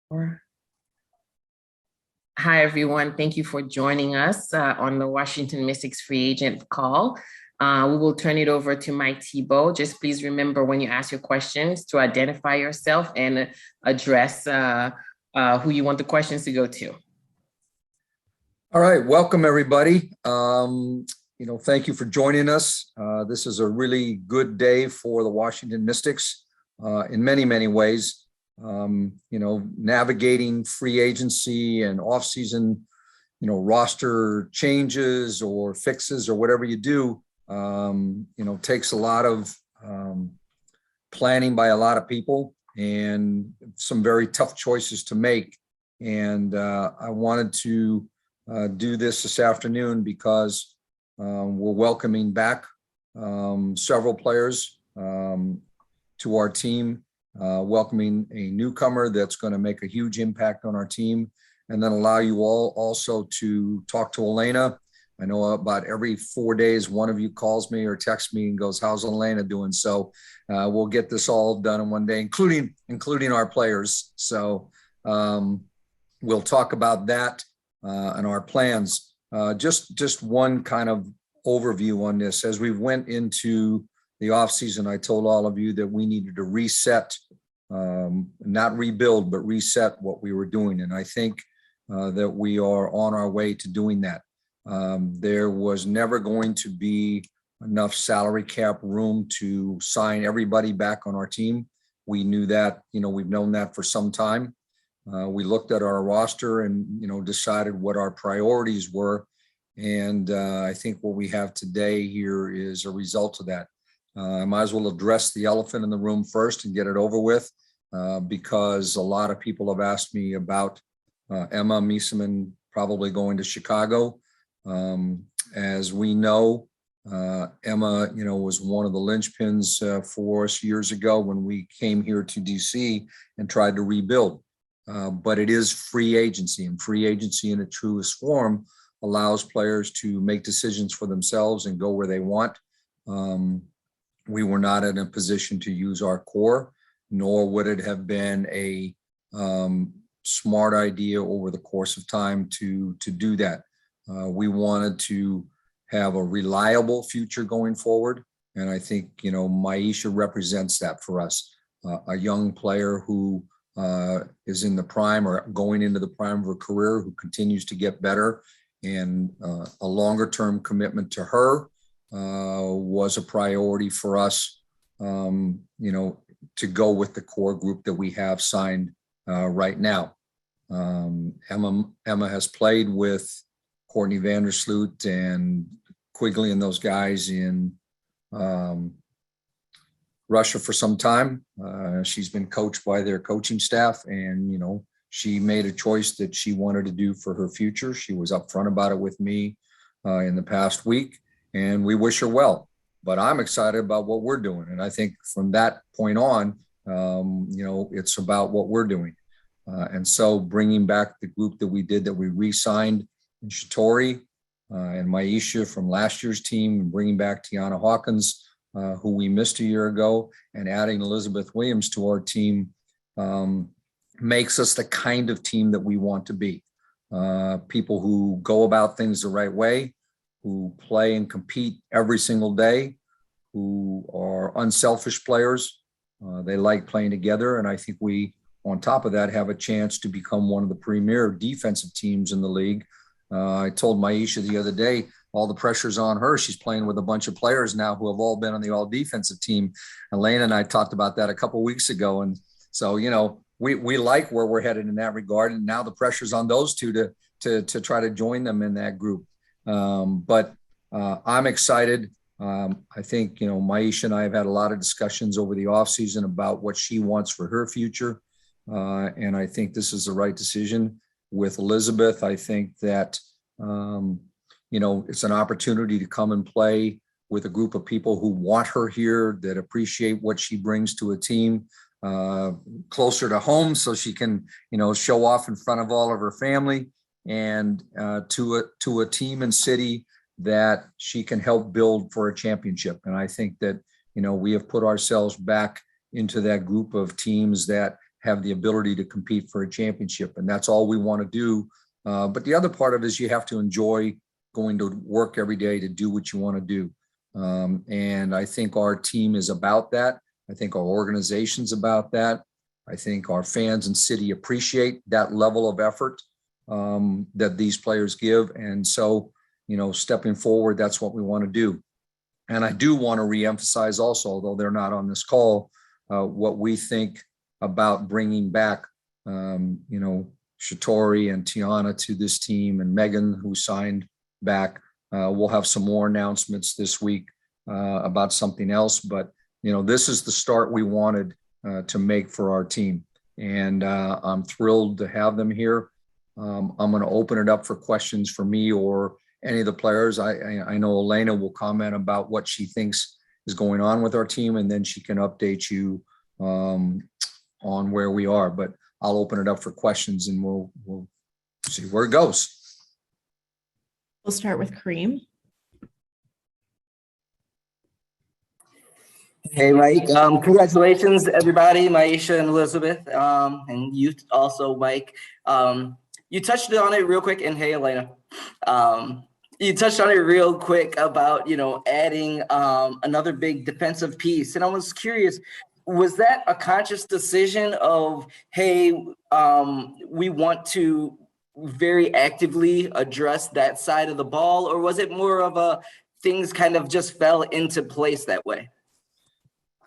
Hi, everyone. Thank you for joining us on the Washington Mystics free agent call. We will turn it over to Mike Thibault. Just please remember when you ask your questions to identify yourself and address who you want the questions to go to. All right, welcome everybody. Thank you for joining us. This is a really good day for the Washington Mystics in many, many ways. Navigating free agency and off-season, roster changes or fixes or whatever you do, takes a lot of planning by a lot of people and some very tough choices to make. And I wanted to do this afternoon because we're welcoming back several players to our team. Welcoming a newcomer that's going to make a huge impact on our team, and then allow you all also to talk to Elena. I know about every 4 days, one of you calls me or texts me and goes, "How's Elena doing?" So we'll get this all done in one day, including our players. So we'll talk about that and our plans. Just one kind of overview on this. As we went into the offseason, I told all of you that we needed to reset, not rebuild, but reset what we were doing. And I think that we are on our way to doing that. There was never going to be enough salary cap room to sign everybody back on our team. We knew that, we've known that for some time. We looked at our roster and, decided what our priorities were. And I think what we have today here is a result of that. I might as well address the elephant in the room first and get it over with, because a lot of people have asked me about Emma Myisha probably going to Chicago. As we know, Emma, was one of the linchpins for us years ago when we came here to DC and tried to rebuild. But it is free agency, and free agency in its truest form allows players to make decisions for themselves and go where they want. We were not in a position to use our core, nor would it have been a smart idea over the course of time to do that. We wanted to have a reliable future going forward. And I think, Myisha represents that for us, a young player who is in the prime or going into the prime of her career, who continues to get better, and a longer term commitment to her was a priority for us, to go with the core group that we have signed right now. Emma has played with Courtney Vandersloot and Quigley and those guys in Russia for some time. She's been coached by their coaching staff, and, she made a choice that she wanted to do for her future. She was upfront about it with me in the past week. And we wish her well, but I'm excited about what we're doing. And I think from that point on, it's about what we're doing. And so bringing back the group that we re-signed in Shatori and Myisha from last year's team, and bringing back Tiana Hawkins, who we missed a year ago, and adding Elizabeth Williams to our team makes us the kind of team that we want to be. People who go about things the right way, who play and compete every single day, who are unselfish players. They like playing together. And I think we, on top of that, have a chance to become one of the premier defensive teams in the league. I told Myisha the other day, all the pressure's on her. She's playing with a bunch of players now who have all been on the all defensive team. Elena and I talked about that a couple of weeks ago. And so, we like where we're headed in that regard. And now the pressure's on those two to try to join them in that group. But I'm excited. I think, Myisha and I have had a lot of discussions over the offseason about what she wants for her future. And I think this is the right decision with Elizabeth. I think that, it's an opportunity to come and play with a group of people who want her here, that appreciate what she brings to a team, closer to home, so she can, show off in front of all of her family, and to a team and city that she can help build for a championship. And I think that, we have put ourselves back into that group of teams that have the ability to compete for a championship. And that's all we want to do. But the other part of it is you have to enjoy going to work every day to do what you want to do. And I think our team is about that. I think our organization's about that. I think our fans and city appreciate that level of effort that these players give. And so, stepping forward, that's what we want to do. And I do want to reemphasize also, although they're not on this call, what we think about bringing back, Shatori and Tiana to this team, and Megan, who signed back. We'll have some more announcements this week about something else, but this is the start we wanted to make for our team, and I'm thrilled to have them here. I'm going to open it up for questions for me or any of the players. I know Elena will comment about what she thinks is going on with our team, and then she can update you on where we are. But I'll open it up for questions, and we'll see where it goes. We'll start with Kareem. Hey, Mike. Congratulations, everybody, Myisha and Elizabeth, and you also, Mike. You touched on it real quick, and hey, Elena. You touched on it real quick about, adding another big defensive piece. And I was curious, was that a conscious decision of, hey, we want to very actively address that side of the ball, or was it more of a things kind of just fell into place that way?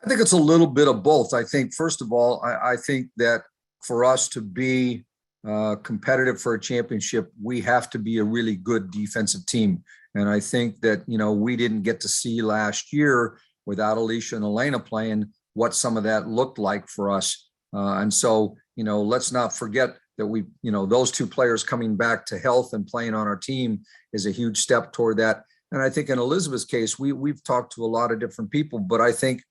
I think it's a little bit of both. I think, first of all, I think that for us to be competitive for a championship, we have to be a really good defensive team. And I think that, we didn't get to see last year without Alicia and Elena playing what some of that looked like for us. And so, let's not forget that we, those two players coming back to health and playing on our team is a huge step toward that. And I think in Elizabeth's case, we've talked to a lot of different people, but I think,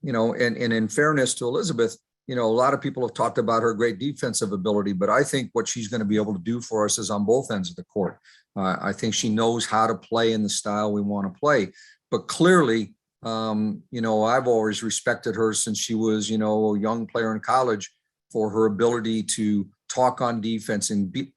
and in fairness to Elizabeth, a lot of people have talked about her great defensive ability, but I think what she's going to be able to do for us is on both ends of the court. I think she knows how to play in the style we want to play. But clearly, I've always respected her since she was, a young player in college, for her ability to talk on defense and be,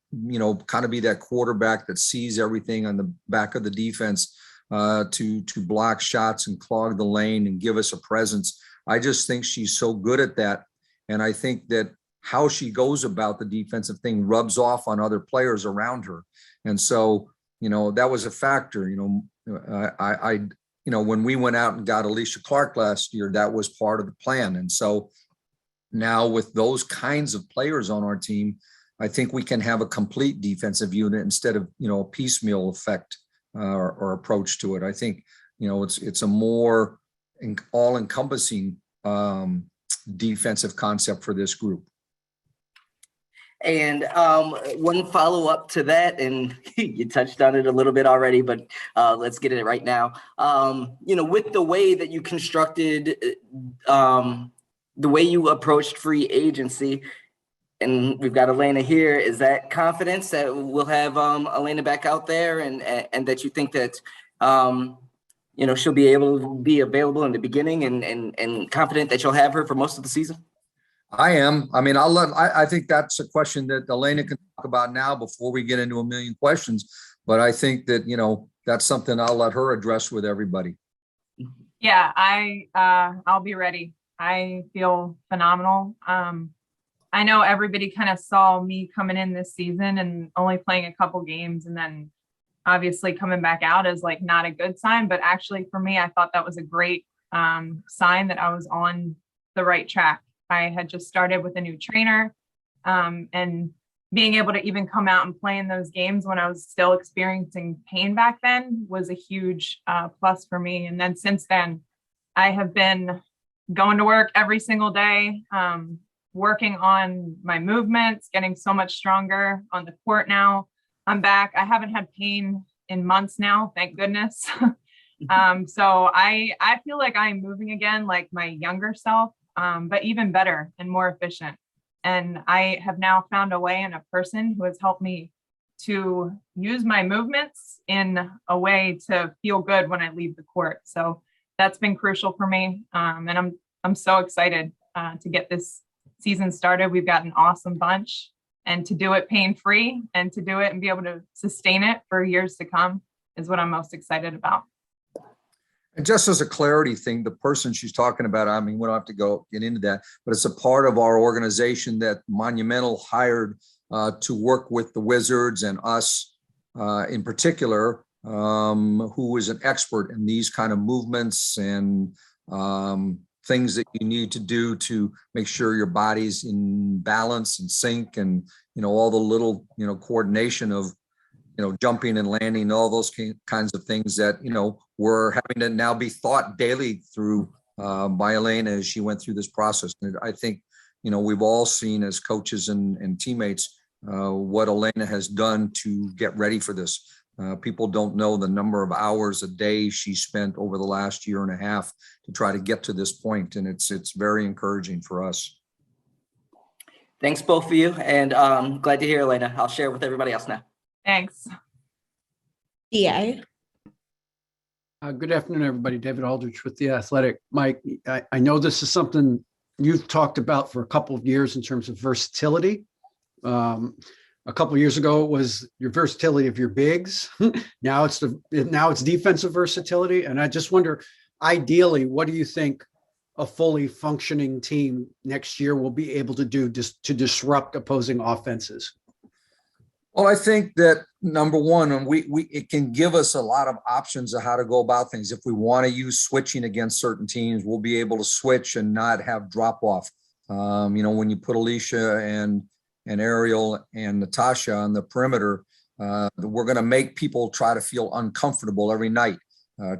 kind of be that quarterback that sees everything on the back of the defense, to block shots and clog the lane and give us a presence. I just think she's so good at that. And I think that how she goes about the defensive thing rubs off on other players around her. And so, that was a factor. When we went out and got Alicia Clark last year, that was part of the plan. And so now with those kinds of players on our team, I think we can have a complete defensive unit instead of, a piecemeal effect or approach to it. I think, it's a more all-encompassing defensive concept for this group. And one follow-up to that, and you touched on it a little bit already, but let's get it right now. With the way that you constructed, the way you approached free agency, and we've got Elena here, is that confidence that we'll have Elena back out there, and that you think that she'll be able to be available in the beginning, and confident that you'll have her for most of the season? I am. I mean, I think that's a question that Elena can talk about now before we get into a million questions. But I think that, that's something I'll let her address with everybody. Yeah, I'll be ready. I feel phenomenal. I know everybody kind of saw me coming in this season and only playing a couple games, and then obviously coming back out is like not a good sign. But actually for me, I thought that was a great sign that I was on the right track. I had just started with a new trainer, and being able to even come out and play in those games when I was still experiencing pain back then was a huge plus for me. And then since then, I have been going to work every single day, working on my movements, getting so much stronger on the court now. I'm back. I haven't had pain in months now, thank goodness. So I feel like I'm moving again like my younger self. But even better and more efficient. And I have now found a way and a person who has helped me to use my movements in a way to feel good when I leave the court. So that's been crucial for me. And I'm so excited to get this season started, we've got an awesome bunch, and to do it pain-free and to do it and be able to sustain it for years to come is what I'm most excited about. And just as a clarity thing, the person she's talking about, I mean, we don't have to get into that, but it's a part of our organization that Monumental hired to work with the Wizards and us in particular, who is an expert in these kind of movements and things that you need to do to make sure your body's in balance and sync, and, you know, all the little, you know, coordination of, you know, jumping and landing, all those kinds of things that, you know, we're having to now be thought daily through by Elena as she went through this process. And I think, you know, we've all seen as coaches and teammates what Elena has done to get ready for this. People don't know the number of hours a day she spent over the last year and a half to try to get to this point. And it's very encouraging for us. Thanks both of you. And glad to hear, Elena. I'll share with everybody else now. Thanks. DA. Good afternoon, everybody. David Aldrich with The Athletic. Mike, I know this is something you've talked about for a couple of years in terms of versatility. A couple of years ago, it was your versatility of your bigs. Now it's defensive versatility. And I just wonder, ideally, what do you think a fully functioning team next year will be able to do just to disrupt opposing offenses? Well, I think that number one, and it can give us a lot of options of how to go about things. If we want to use switching against certain teams, we'll be able to switch and not have drop off. You know, when you put Alicia and Ariel and Natasha on the perimeter, we're going to make people try to feel uncomfortable every night,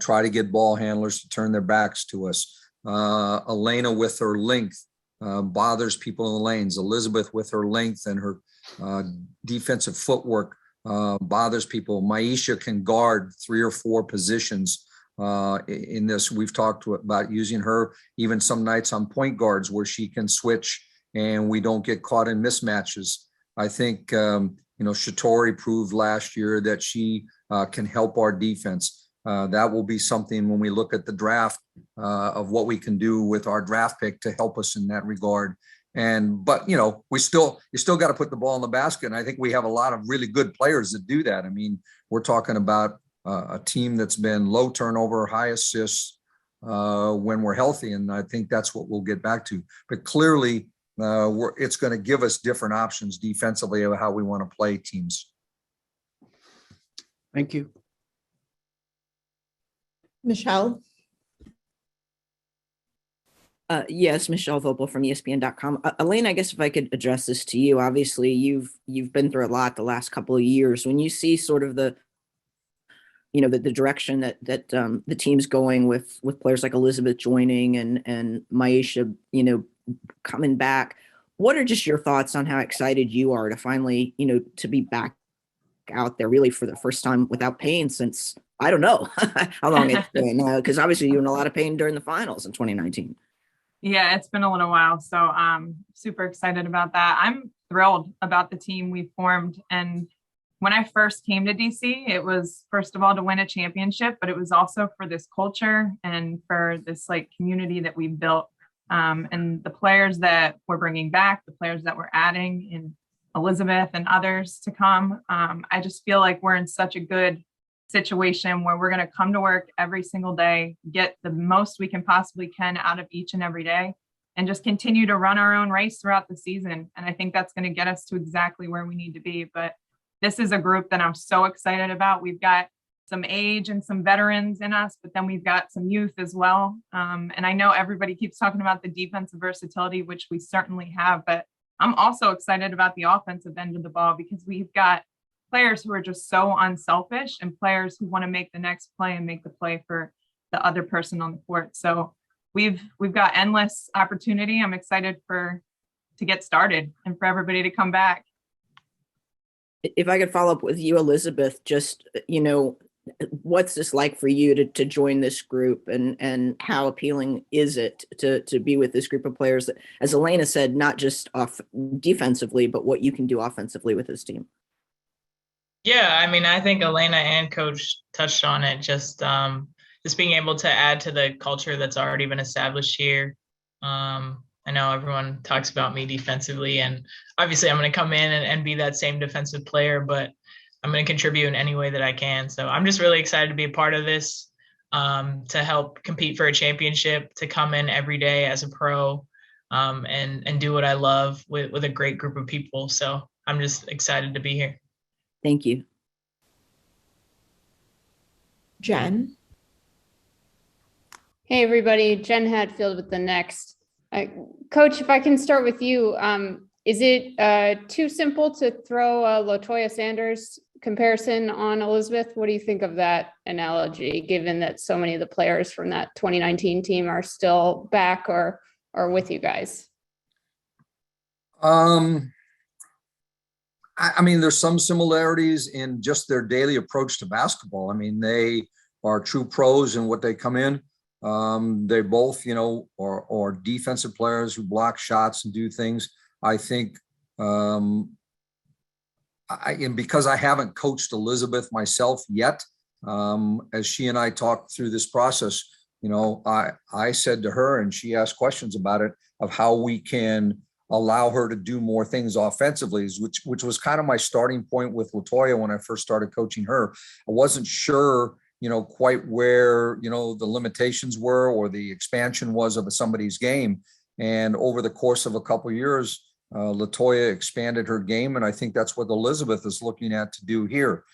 try to get ball handlers to turn their backs to us. Elena with her length bothers people in the lanes. Elizabeth with her length and her defensive footwork bothers people. Myisha can guard 3 or 4 positions in this. We've talked about using her even some nights on point guards where she can switch and we don't get caught in mismatches. I think, you know, Shatori proved last year that she can help our defense. That will be something when we look at the draft of what we can do with our draft pick to help us in that regard. But, you know, you still got to put the ball in the basket. And I think we have a lot of really good players that do that. I mean, we're talking about a team that's been low turnover, high assists when we're healthy. And I think that's what we'll get back to. But clearly, it's going to give us different options defensively of how we want to play teams. Thank you. Michelle. Yes, Michelle Vopel from ESPN.com. Elena, I guess if I could address this to you, obviously you've been through a lot the last couple of years. When you see sort of the direction that the team's going with players like Elizabeth joining and Myisha, you know, coming back, what are just your thoughts on how excited you are to finally, you know, to be back out there really for the first time without pain since, I don't know how long it's been, because obviously you were in a lot of pain during the finals in 2019. Yeah, it's been a little while. So I'm super excited about that. I'm thrilled about the team we formed. And when I first came to DC, it was first of all to win a championship, but it was also for this culture and for this like community that we built. And the players that we're bringing back, the players that we're adding in Elizabeth and others to come. I just feel like we're in such a good situation where we're going to come to work every single day, get the most we can possibly can out of each and every day, and just continue to run our own race throughout the season. And I think that's going to get us to exactly where we need to be. But this is a group that I'm so excited about. We've got some age and some veterans in us, but then we've got some youth as well. And I know everybody keeps talking about the defensive versatility, which we certainly have, but I'm also excited about the offensive end of the ball because we've got players who are just so unselfish and players who want to make the next play and make the play for the other person on the court. So we've got endless opportunity. I'm excited to get started and for everybody to come back. If I could follow up with you, Elizabeth, just, you know, what's this like for you to join this group and how appealing is it to be with this group of players that, as Elena said, not just off defensively, but what you can do offensively with this team? Yeah, I mean, I think Elena and Coach touched on it. Just being able to add to the culture that's already been established here, and I know everyone talks about me defensively, and obviously I'm going to come in and be that same defensive player, but I'm going to contribute in any way that I can. So I'm just really excited to be a part of this, to help compete for a championship, to come in every day as a pro, and do what I love with a great group of people. So I'm just excited to be here. Thank you. Jen. Hey, everybody. Jen Hadfield with the Next. Coach, if I can start with you, is it too simple to throw a LaToya Sanders comparison on Elizabeth? What do you think of that analogy, given that so many of the players from that 2019 team are still back or with you guys? I mean, there's some similarities in just their daily approach to basketball. I mean, they are true pros in what they come in. They both, are defensive players who block shots and do things. I think, and because I haven't coached Elizabeth myself yet, as she and I talked through this process, I said to her, and she asked questions about it, of how we can allow her to do more things offensively, which was kind of my starting point with LaToya when I first started coaching her. I wasn't sure, quite where, the limitations were or the expansion was of somebody's game. And over the course of a couple of years, LaToya expanded her game. And I think that's what Elizabeth is looking at to do here.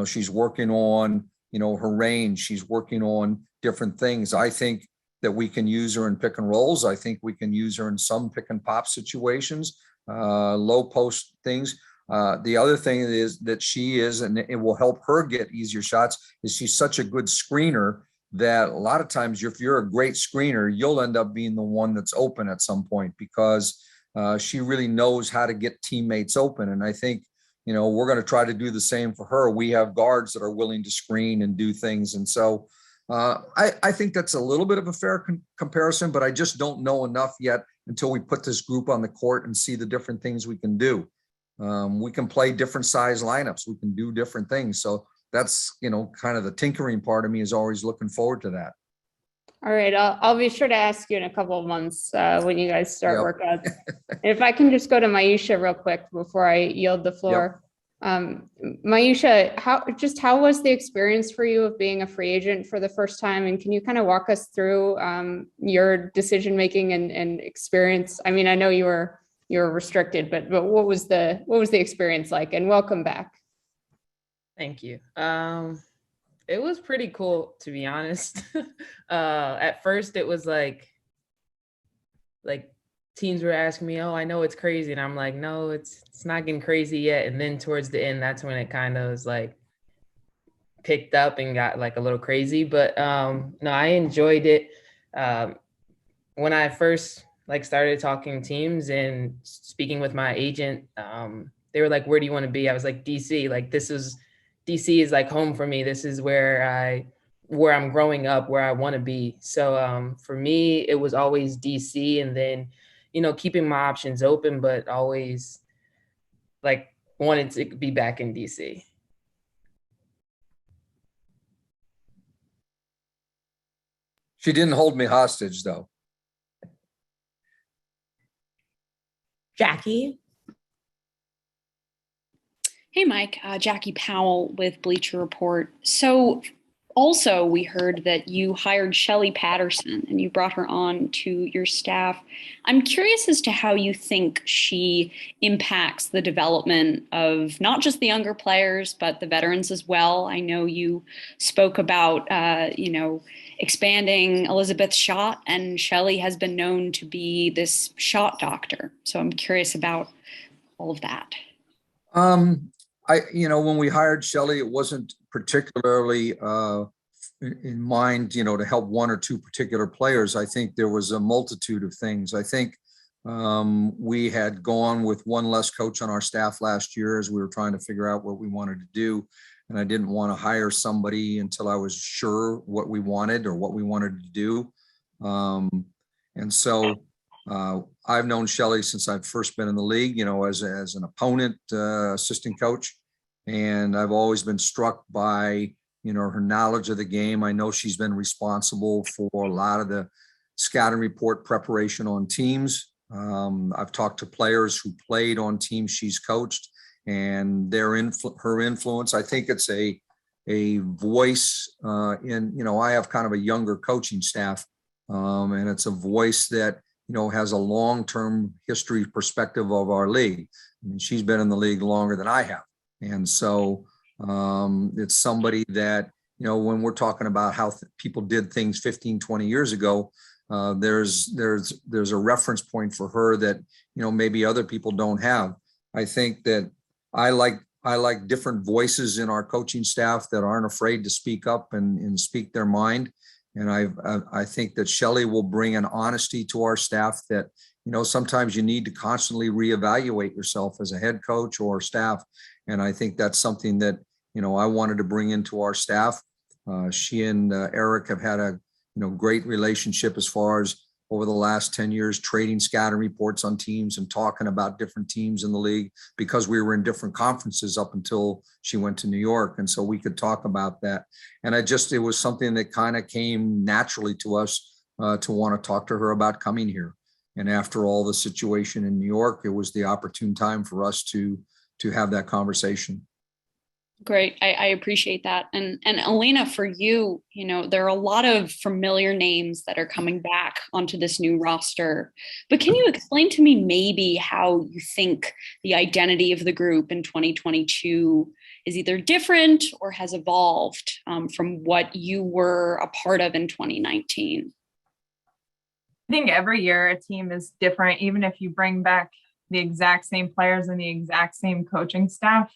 She's working on, her range. She's working on different things. I think that we can use her in pick and rolls. I think we can use her in some pick and pop situations, low post things. The other thing is that she is, and it will help her get easier shots, is she's such a good screener that a lot of times if you're a great screener, you'll end up being the one that's open at some point, because she really knows how to get teammates open. And I think, we're going to try to do the same for her. We have guards that are willing to screen and do things. And so I think that's a little bit of a fair comparison, but I just don't know enough yet until we put this group on the court and see the different things we can do. We can play different size lineups. We can do different things. So that's, kind of the tinkering part of me is always looking forward to that. All right. I'll be sure to ask you in a couple of months when you guys start workouts. If I can just go to Myisha real quick before I yield the floor. Myisha, how was the experience for you of being a free agent for the first time? And can you kind of walk us through your decision-making and experience? I mean, I know you were restricted, but what was the experience like? And welcome back. Thank you. It was pretty cool, to be honest. At first it was like teams were asking me, oh, I know it's crazy. And I'm like, no, it's not getting crazy yet. And then towards the end, that's when it kind of was like picked up and got like a little crazy. But no, I enjoyed it. When I first started talking teams and speaking with my agent, they were like, where do you want to be? I was like, DC. DC is like home for me. This is where I'm growing up, where I want to be. So for me, it was always DC, and then, keeping my options open, but always wanted to be back in DC. She didn't hold me hostage though. Jackie. Hey, Mike, Jackie Powell with Bleacher Report. So also we heard that you hired Shelly Patterson and you brought her on to your staff. I'm curious as to how you think she impacts the development of not just the younger players, but the veterans as well. I know you spoke about, expanding Elizabeth's shot, and Shelly has been known to be this shot doctor. So I'm curious about all of that. When we hired Shelly, it wasn't particularly in mind, to help one or two particular players. I think there was a multitude of things. I think we had gone with one less coach on our staff last year as we were trying to figure out what we wanted to do. And I didn't want to hire somebody until I was sure what we wanted or what we wanted to do. And so I've known Shelly since I've first been in the league, as an opponent, assistant coach. And I've always been struck by, her knowledge of the game. I know she's been responsible for a lot of the scouting report preparation on teams. I've talked to players who played on teams she's coached, and her influence. I think it's a voice I have kind of a younger coaching staff, and it's a voice that, has a long-term history perspective of our league. I mean, she's been in the league longer than I have. And so it's somebody that, when we're talking about how people did things 15, 20 years ago, there's a reference point for her that, maybe other people don't have. I think that I like different voices in our coaching staff that aren't afraid to speak up and speak their mind. And I think that Shelley will bring an honesty to our staff that, sometimes you need to constantly reevaluate yourself as a head coach or staff. And I think that's something that, I wanted to bring into our staff. She and Eric have had a, great relationship as far as over the last 10 years, trading scouting reports on teams and talking about different teams in the league, because we were in different conferences up until she went to New York. And so we could talk about that. And it was something that kind of came naturally to us to want to talk to her about coming here. And after all the situation in New York, it was the opportune time for us to have that conversation. Great. I appreciate that. And Elena, for you, there are a lot of familiar names that are coming back onto this new roster. But can you explain to me maybe how you think the identity of the group in 2022 is either different or has evolved from what you were a part of in 2019? I think every year a team is different, even if you bring back the exact same players and the exact same coaching staff.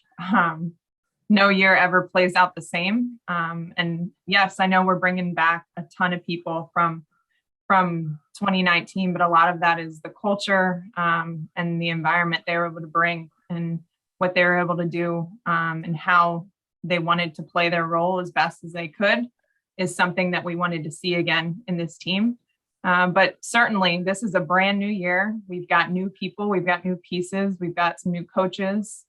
No year ever plays out the same. And yes, I know we're bringing back a ton of people from 2019, but a lot of that is the culture and the environment they were able to bring and what they were able to do and how they wanted to play their role as best as they could is something that we wanted to see again in this team. But certainly this is a brand new year. We've got new people, we've got new pieces, we've got some new coaches.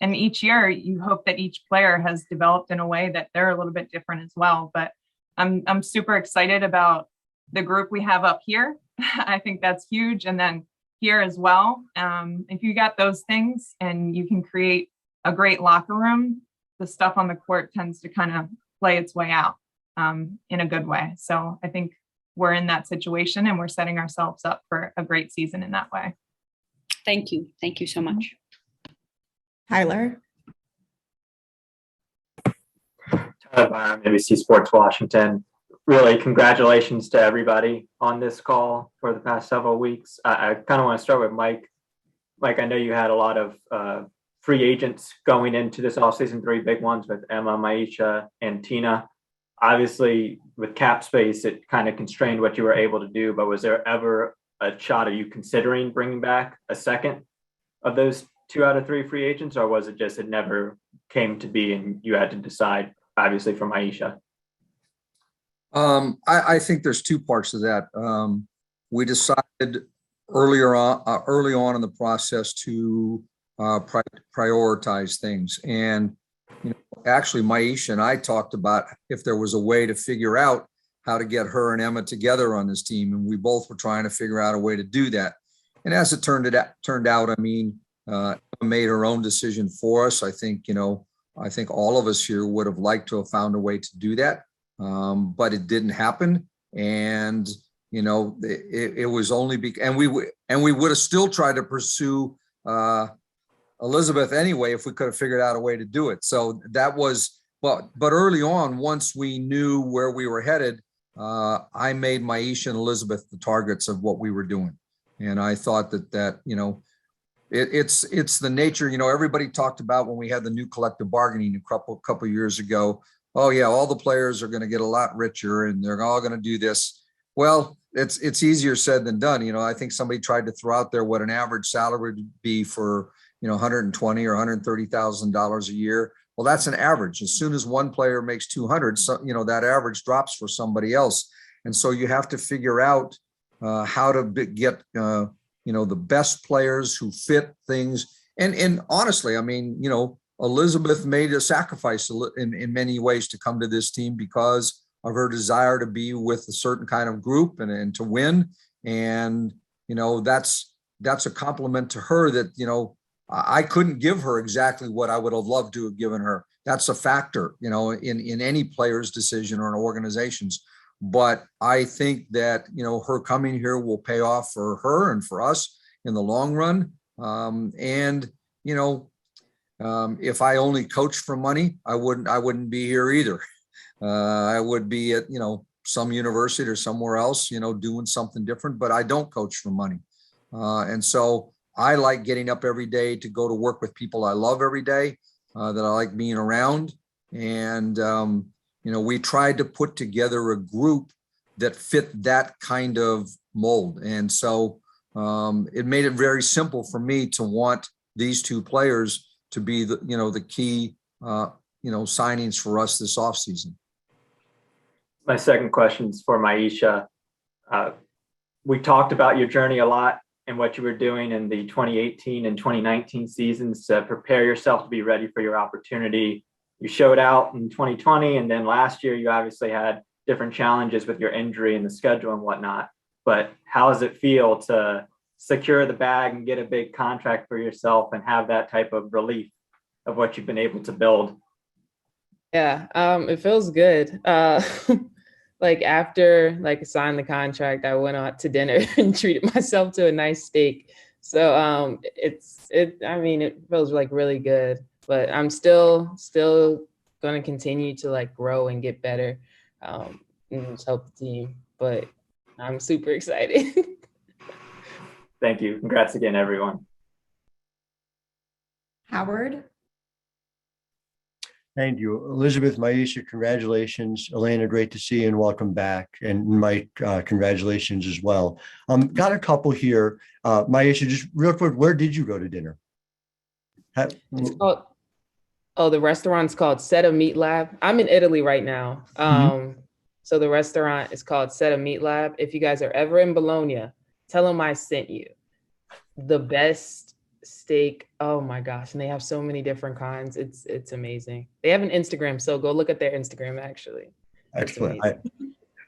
And each year you hope that each player has developed in a way that they're a little bit different as well. But I'm super excited about the group we have up here. I think that's huge. And then here as well, if you got those things and you can create a great locker room, the stuff on the court tends to kind of play its way out in a good way. So I think we're in that situation and we're setting ourselves up for a great season in that way. Thank you. Thank you so much. Tyler. Tyler Byram, ABC Sports Washington. Really, congratulations to everybody on this call for the past several weeks. I kind of want to start with Mike. Mike, I know you had a lot of free agents going into this offseason, 3 big ones with Emma, Myisha, and Tina. Obviously, with cap space, it kind of constrained what you were able to do, but was there ever a shot of you considering bringing back a second of those 2 out of 3 free agents, or was it just it never came to be and you had to decide, obviously, for Myisha? I think there's 2 parts to that. We decided early on in the process to prioritize things. And actually, Myisha and I talked about if there was a way to figure out how to get her and Emma together on this team. And we both were trying to figure out a way to do that. And as it turned out, I mean, Emma made her own decision for us. I think all of us here would have liked to have found a way to do that. But it didn't happen. And, it was only and we would have still tried to pursue Elizabeth anyway, if we could have figured out a way to do it. So that was, but early on, once we knew where we were headed, I made Myisha and Elizabeth the targets of what we were doing. And I thought that it's the nature, everybody talked about when we had the new collective bargaining a couple years ago. Oh yeah, all the players are going to get a lot richer and they're all going to do this. Well, it's easier said than done. I think somebody tried to throw out there what an average salary would be for, $120,000 or $130,000 a year. Well, that's an average. As soon as one player makes 200, so, that average drops for somebody else. And so you have to figure out how to get, the best players who fit things. And honestly, I mean, Elizabeth made a sacrifice in many ways to come to this team because of her desire to be with a certain kind of group and to win. And that's a compliment to her that, I couldn't give her exactly what I would have loved to have given her. That's a factor, in any player's decision or an organization's. But I think that, her coming here will pay off for her and for us in the long run. If I only coached for money, I wouldn't be here either. I would be at, some university or somewhere else, doing something different, but I don't coach for money. And so I like getting up every day to go to work with people I love every day, that I like being around. And, we tried to put together a group that fit that kind of mold. And so it made it very simple for me to want these two players to be the key, signings for us this offseason. My second question is for Myisha. We talked about your journey a lot and what you were doing in the 2018 and 2019 seasons to prepare yourself to be ready for your opportunity. You showed out in 2020, and then last year you obviously had different challenges with your injury and the schedule and whatnot. But how does it feel to secure the bag and get a big contract for yourself and have that type of relief of what you've been able to build? Yeah, it feels good. After I signed the contract, I went out to dinner and treated myself to a nice steak. So it feels really good, but I'm still going to continue to grow and get better, and just help the team. But I'm super excited. Thank you. Congrats again, everyone. Howard. Thank you. Elizabeth, Myisha, congratulations. Elena, great to see you and welcome back. And Mike, congratulations as well. Got a couple here. Myisha, just real quick, where did you go to dinner? It's called, the restaurant's called Seta Meat Lab. I'm in Italy right now. So the restaurant is called Seta Meat Lab. If you guys are ever in Bologna, tell them I sent you. The best steak. Oh my gosh. And they have so many different kinds. It's amazing. They have an Instagram, so go look at their Instagram actually. Excellent.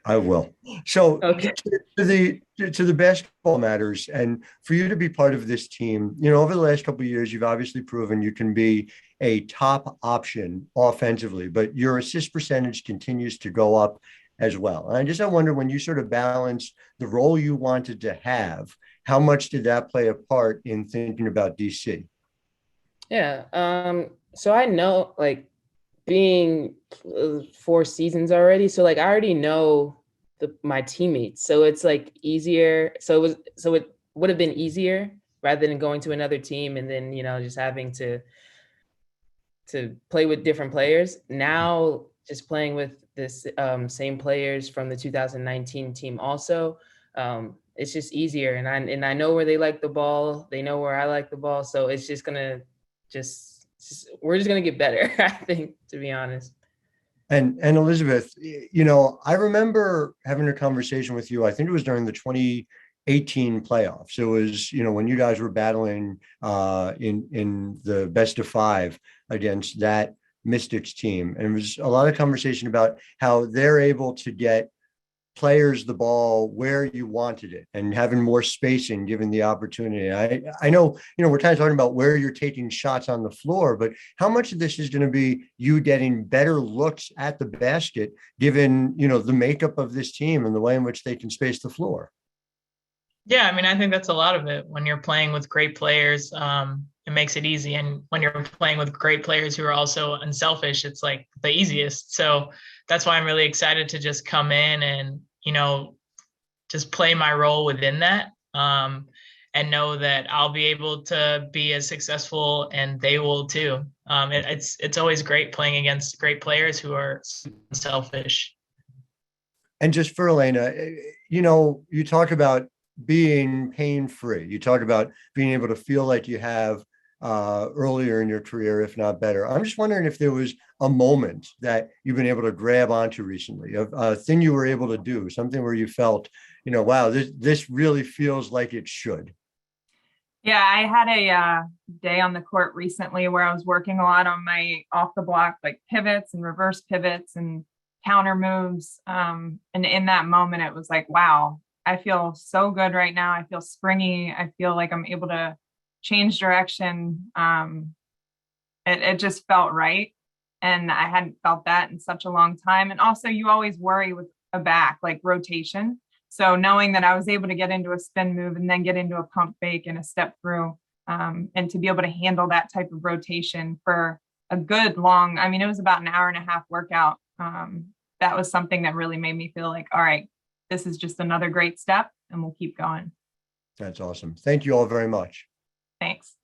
I will. So okay. to the basketball matters, and for you to be part of this team, over the last couple of years, you've obviously proven you can be a top option offensively, but your assist percentage continues to go up as well. And I wonder, when you sort of balance the role you wanted to have, how much did that play a part in thinking about DC? Yeah. So I know, being 4 seasons already. So I already know my teammates. So it's easier. So it would have been easier rather than going to another team and then, just having to play with different players. Now just playing with this same players from the 2019 team also, it's just easier. And I know where they like the ball. They know where I like the ball. So it's just gonna we're just gonna get better, I think, to be honest. And Elizabeth, I remember having a conversation with you. I think it was during the 2018 playoffs. It was, when you guys were battling in the best of 5 against that Mystics team. And it was a lot of conversation about how they're able to get players the ball where you wanted it and having more spacing given the opportunity. I know, we're kind of talking about where you're taking shots on the floor, but how much of this is going to be you getting better looks at the basket, given, the makeup of this team and the way in which they can space the floor? Yeah, I think that's a lot of it. When you're playing with great players, it makes it easy. And when you're playing with great players who are also unselfish, it's the easiest. So that's why I'm really excited to just come in and, just play my role within that, and know that I'll be able to be as successful and they will too. It's always great playing against great players who are unselfish. And just for Elena, you talk about being pain-free. You talk about being able to feel like you have earlier in your career, if not better. I'm just wondering if there was a moment that you've been able to grab onto recently, a thing you were able to do, something where you felt, wow, this really feels like it should. Yeah, I had a day on the court recently where I was working a lot on my off the block, pivots and reverse pivots and counter moves. And in that moment, it was wow, I feel so good right now. I feel springy. I feel like I'm able to change direction. It just felt right. And I hadn't felt that in such a long time. And also you always worry with a back, like rotation. So knowing that I was able to get into a spin move and then get into a pump fake and a step through, and to be able to handle that type of rotation for a good long, I mean, it was about an hour and a half workout. That was something that really made me feel like, all right, this is just another great step and we'll keep going. That's awesome. Thank you all very much. Thanks.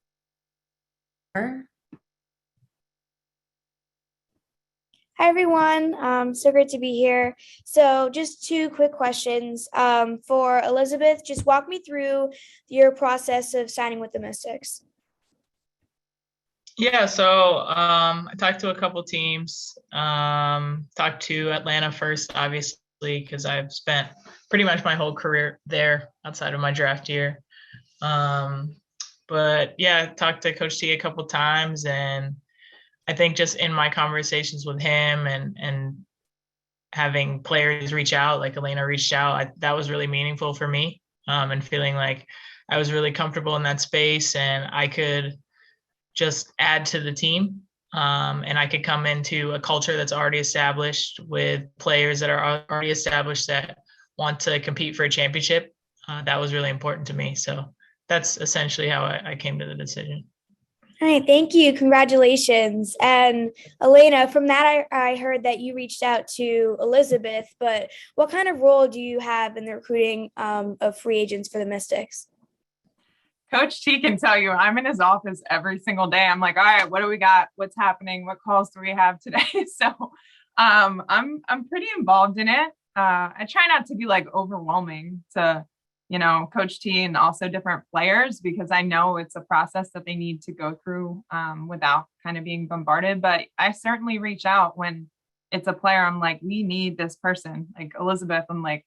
Hi, everyone. So great to be here. So just two quick questions. For Elizabeth, just walk me through your process of signing with the Mystics. Yeah, so I talked to a couple teams, talked to Atlanta first, obviously, because I've spent pretty much my whole career there outside of my draft year. But yeah, talked to Coach T a couple times, and I think just in my conversations with him and having players reach out, like Elena reached out, that was really meaningful for me, and feeling like I was really comfortable in that space and I could just add to the team. And I could come into a culture that's already established with players that are already established that want to compete for a championship. That was really important to me. So that's essentially how I came to the decision. All right, thank you. Congratulations. And Elena, from that, I heard that you reached out to Elizabeth, but what kind of role do you have in the recruiting of free agents for the Mystics? Coach T can tell you I'm in his office every single day. I'm like, all right, what do we got? What's happening? What calls do we have today? So I'm pretty involved in it. I try not to be like overwhelming to, Coach T and also different players, because I know it's a process that they need to go through without kind of being bombarded. But I certainly reach out when it's a player. I'm like, we need this person. Like Elizabeth, I'm like,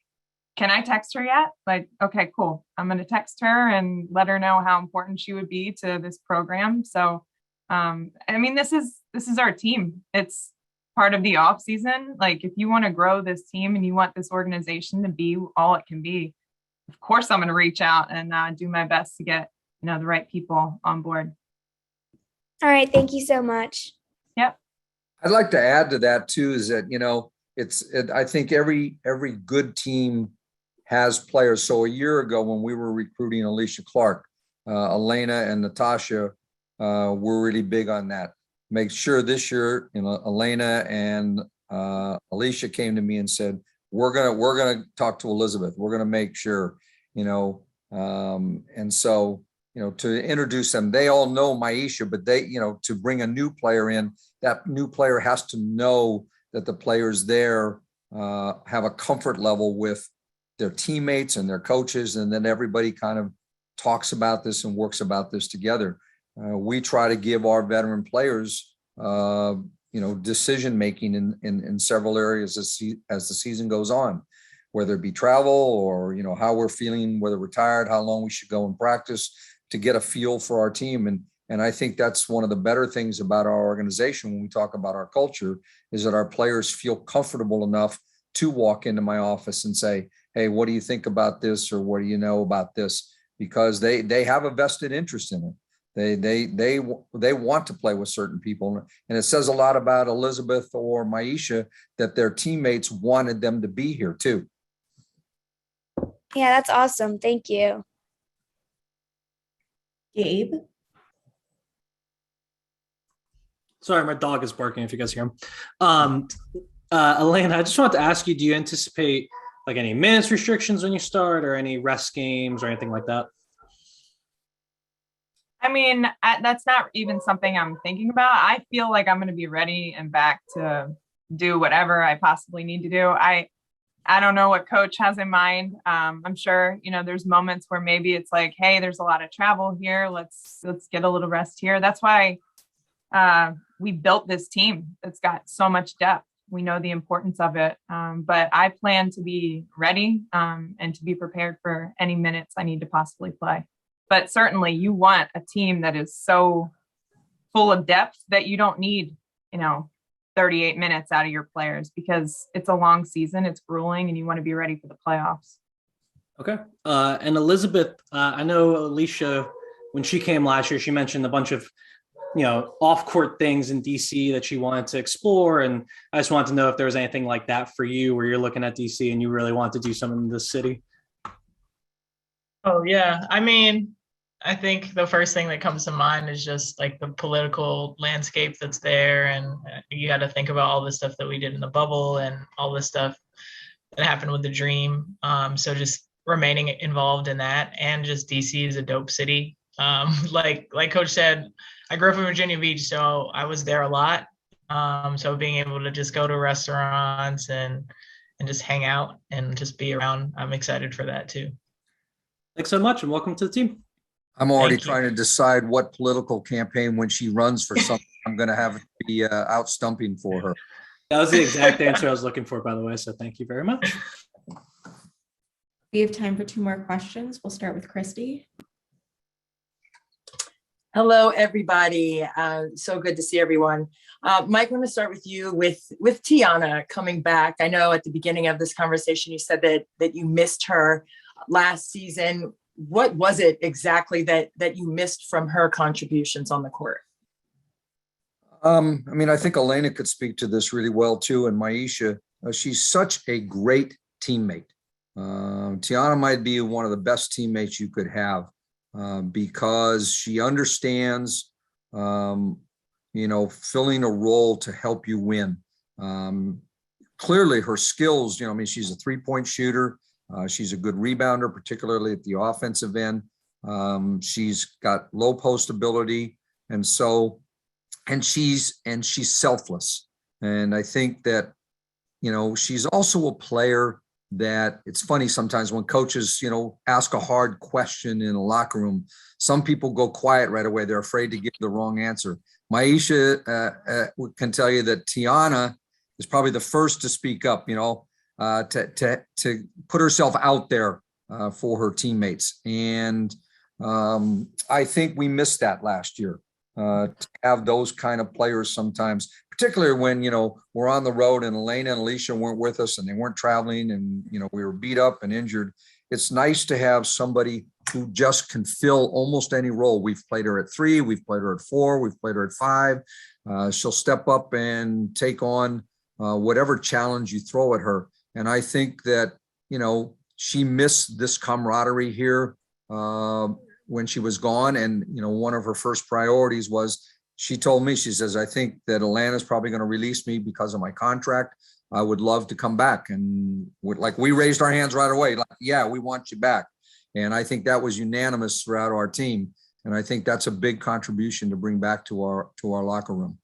can I text her yet? Like, okay, cool. I'm going to text her and let her know how important she would be to this program. So, I mean, this is our team. It's part of the off season. Like, if you want to grow this team and you want this organization to be all it can be, of course, I'm going to reach out and do my best to get, the right people on board. All right. Thank you so much. Yep. I'd like to add to that too, is that, I think every good team has players. So a year ago when we were recruiting Alicia Clark, Elena and Natasha were really big on that. Make sure this year, Elena and Alicia came to me and said, we're gonna talk to Elizabeth. We're gonna make sure, and so, to introduce them, they all know Myisha, but they, to bring a new player in, that new player has to know that the players there have a comfort level with their teammates and their coaches, and then everybody kind of talks about this and works about this together. We try to give our veteran players, decision making in several areas as the season goes on, whether it be travel or how we're feeling, whether we're tired, how long we should go and practice, to get a feel for our team. And I think that's one of the better things about our organization when we talk about our culture, is that our players feel comfortable enough to walk into my office and say, hey, what do you think about this? Or what do you know about this? Because they have a vested interest in it. They want to play with certain people. And it says a lot about Elizabeth or Myisha that their teammates wanted them to be here too. Yeah, that's awesome. Thank you. Gabe? Sorry, my dog is barking if you guys hear him. Elena, I just wanted to ask you, do you anticipate like any minutes restrictions when you start, or any rest games or anything like that? I mean, that's not even something I'm thinking about. I feel like I'm going to be ready and back to do whatever I possibly need to do. I don't know what coach has in mind. I'm sure, there's moments where maybe it's like, hey, there's a lot of travel here. Let's get a little rest here. That's why we built this team that's got so much depth. We know the importance of it. But I plan to be ready and to be prepared for any minutes I need to possibly play. But certainly you want a team that is so full of depth that you don't need, 38 minutes out of your players, because it's a long season, it's grueling, and you want to be ready for the playoffs. Okay. And Elizabeth, I know Alicia, when she came last year, she mentioned a bunch of, off-court things in DC that she wanted to explore. And I just wanted to know if there was anything like that for you where you're looking at DC and you really want to do something in this city. Oh, yeah. I mean, I think the first thing that comes to mind is just like the political landscape that's there. And you got to think about all the stuff that we did in the bubble and all the stuff that happened with the dream. So just remaining involved in that, and just DC is a dope city. Like Coach said, I grew up in Virginia Beach, so I was there a lot. So being able to just go to restaurants and just hang out and just be around, I'm excited for that too. Thanks so much, and welcome to the team. I'm already trying to decide what political campaign, when she runs for something, I'm going to have to be out stumping for her. That was the exact answer I was looking for, by the way. So thank you very much. We have time for 2 more questions. We'll start with Christy. Hello, everybody. So good to see everyone. Mike, I'm going to start with you with Tiana coming back. I know at the beginning of this conversation, you said that you missed her last season. What was it exactly that you missed from her contributions on the court? I mean, I think Elena could speak to this really well too. And Myisha, she's such a great teammate. Tiana might be one of the best teammates you could have because she understands, filling a role to help you win. Clearly her skills, I mean, she's a 3-point shooter. She's a good rebounder, particularly at the offensive end. She's got low post ability. And she's selfless. And I think that, she's also a player that, it's funny sometimes when coaches, ask a hard question in a locker room, some people go quiet right away. They're afraid to give the wrong answer. Myisha can tell you that Tiana is probably the first to speak up, to put herself out there for her teammates. And I think we missed that last year. To have those kind of players sometimes, particularly when, we're on the road and Elena and Alicia weren't with us and they weren't traveling and, we were beat up and injured. It's nice to have somebody who just can fill almost any role. We've played her at 3, we've played her at 4, we've played her at 5. She'll step up and take on whatever challenge you throw at her. And I think that, she missed this camaraderie here when she was gone. And, one of her first priorities was, she told me, she says, I think that Atlanta's probably going to release me because of my contract. I would love to come back. And we raised our hands right away. Like, yeah, we want you back. And I think that was unanimous throughout our team. And I think that's a big contribution to bring back to our locker room.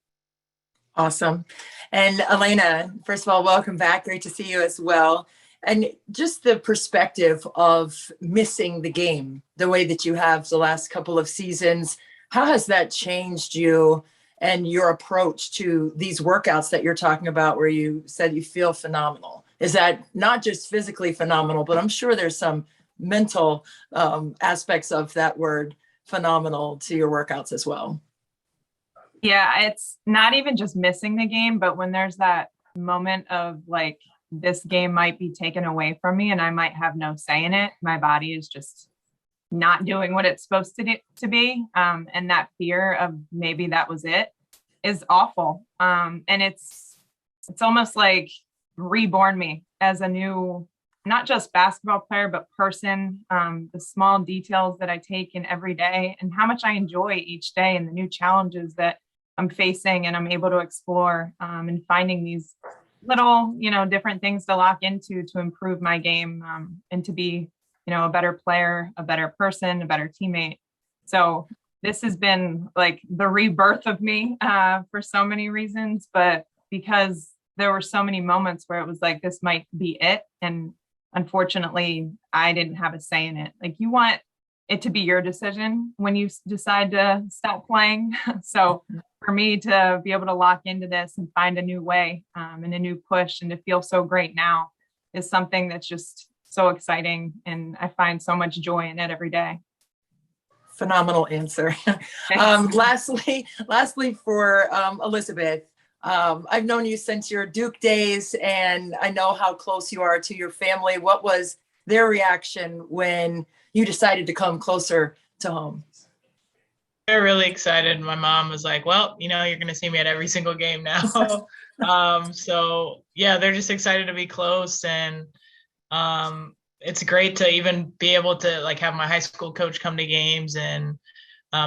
Awesome. And Elena, first of all, welcome back. Great to see you as well. And just the perspective of missing the game, the way that you have the last couple of seasons, how has that changed you and your approach to these workouts that you're talking about, where you said you feel phenomenal? Is that not just physically phenomenal, but I'm sure there's some mental aspects of that word phenomenal to your workouts as well? Yeah, it's not even just missing the game, but when there's that moment of like, this game might be taken away from me and I might have no say in it. My body is just not doing what it's supposed to be. And that fear of maybe that was it is awful. And it's almost like reborn me as a new, not just basketball player, but person. The small details that I take in every day and how much I enjoy each day and the new challenges that I'm facing and I'm able to explore and finding these little, different things to lock into to improve my game and to be, a better player, a better person, a better teammate. So this has been like the rebirth of me for so many reasons, but because there were so many moments where it was like, this might be it. And unfortunately, I didn't have a say in it. Like, you want it to be your decision when you decide to stop playing. So for me to be able to lock into this and find a new way and a new push and to feel so great now is something that's just so exciting. And I find so much joy in it every day. Phenomenal answer. Lastly, for Elizabeth, I've known you since your Duke days and I know how close you are to your family. What was their reaction when you decided to come closer to home? They're really excited. My mom was like, well, you're going to see me at every single game now. So yeah, they're just excited to be close. And it's great to even be able to like have my high school coach come to games and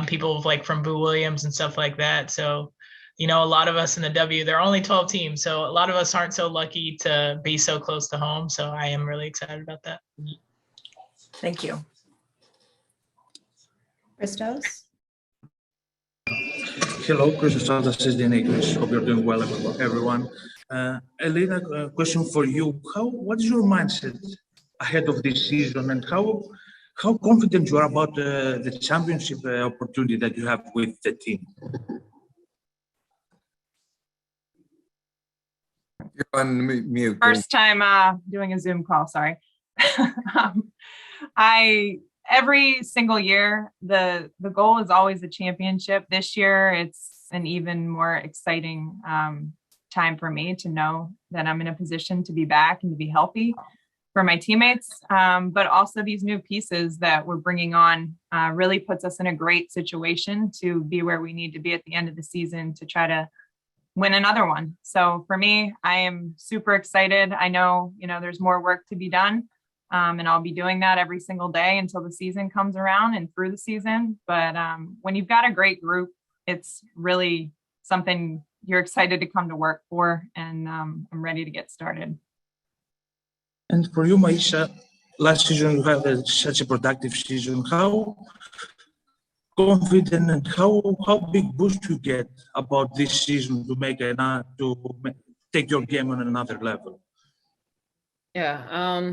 people like from Boo Williams and stuff like that. So, a lot of us in the W, there are only 12 teams. So a lot of us aren't so lucky to be so close to home. So I am really excited about that. Thank you. Christos? Hello, Christos Santos, English. Hope you're doing well, everyone. Elena, question for you. What is your mindset ahead of this season, and how confident you are about the championship opportunity that you have with the team? You're on mute. First time doing a Zoom call, sorry. Every single year, the goal is always a championship. This year, it's an even more exciting time for me to know that I'm in a position to be back and to be healthy for my teammates. But also these new pieces that we're bringing on really puts us in a great situation to be where we need to be at the end of the season to try to win another one. So for me, I am super excited. I know, there's more work to be done. And I'll be doing that every single day until the season comes around and through the season. But when you've got a great group, it's really something you're excited to come to work for. And I'm ready to get started. And for you, Myisha, last season you had such a productive season. How confident and how big boost you get about this season to take your game on another level? Yeah.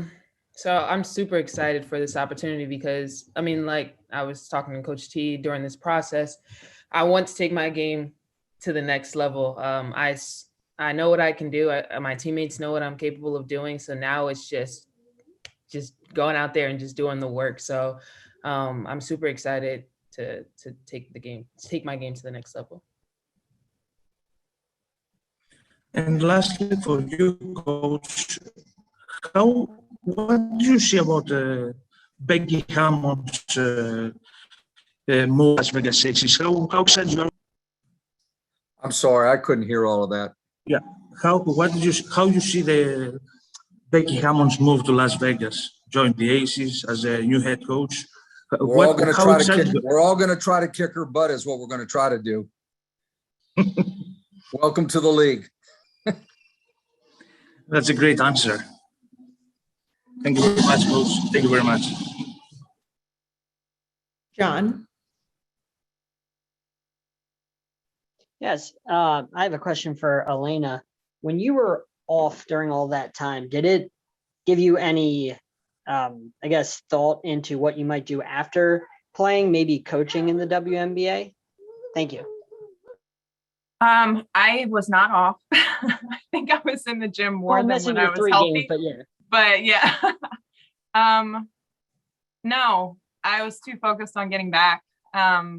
So I'm super excited for this opportunity because, like I was talking to Coach T during this process, I want to take my game to the next level. I know what I can do. My teammates know what I'm capable of doing. So now it's just going out there and just doing the work. So I'm super excited to take my game to the next level. And lastly, for you, Coach, what do you see about Becky Hammond's move Las Vegas Aces? How excited you are? I'm sorry, I couldn't hear all of that. Yeah. How you see the Becky Hammond's move to Las Vegas, join the Aces as a new head coach? We're all going to try to kick her butt is what we're going to try to do. Welcome to the league. That's a great answer. Thank you very much, Coach. Thank you very much. John? Yes, I have a question for Elena. When you were off during all that time, did it give you any, thought into what you might do after playing, maybe coaching in the WNBA? Thank you. I was not off. I think I was in the gym more than when I was healthy. Games, but yeah. No, I was too focused on getting back.